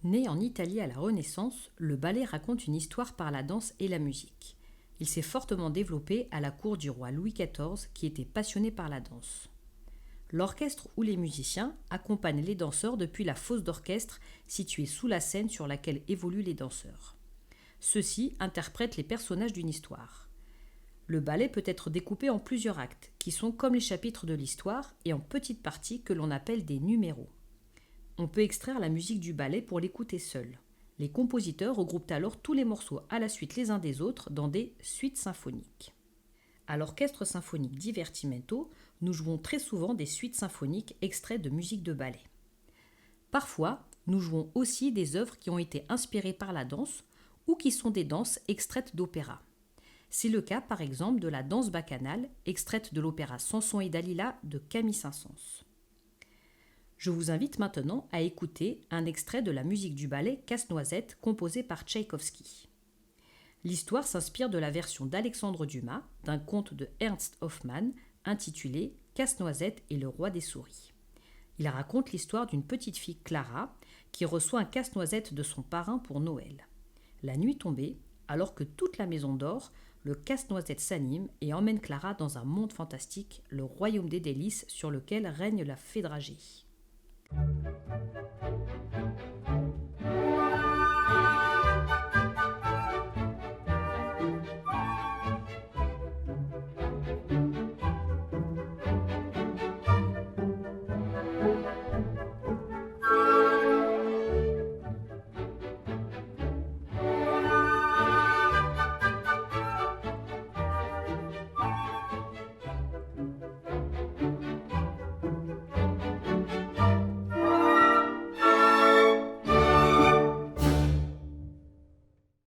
Né en Italie à la Renaissance, le ballet raconte une histoire par la danse et la musique. Il s'est fortement développé à la cour du roi Louis XIV qui était passionné par la danse. L'orchestre ou les musiciens accompagnent les danseurs depuis la fosse d'orchestre située sous la scène sur laquelle évoluent les danseurs. Ceux-ci interprètent les personnages d'une histoire. Le ballet peut être découpé en plusieurs actes, qui sont comme les chapitres de l'histoire, et en petites parties que l'on appelle des numéros. On peut extraire la musique du ballet pour l'écouter seul. Les compositeurs regroupent alors tous les morceaux à la suite les uns des autres dans des suites symphoniques. À l'orchestre symphonique Divertimento, nous jouons très souvent des suites symphoniques extraites de musique de ballet. Parfois, nous jouons aussi des œuvres qui ont été inspirées par la danse ou qui sont des danses extraites d'opéra. C'est le cas par exemple de la danse bacchanale, extraite de l'opéra Samson et Dalila de Camille Saint-Saëns. Je vous invite maintenant à écouter un extrait de la musique du ballet Casse-Noisette composé par Tchaïkovski. L'histoire s'inspire de la version d'Alexandre Dumas d'un conte de Ernst Hoffmann intitulé Casse-Noisette et le roi des souris. Il raconte l'histoire d'une petite fille Clara qui reçoit un casse-noisette de son parrain pour Noël. La nuit tombée, alors que toute la maison dort, le casse-noisette s'anime et emmène Clara dans un monde fantastique, le royaume des délices sur lequel règne la fée dragée.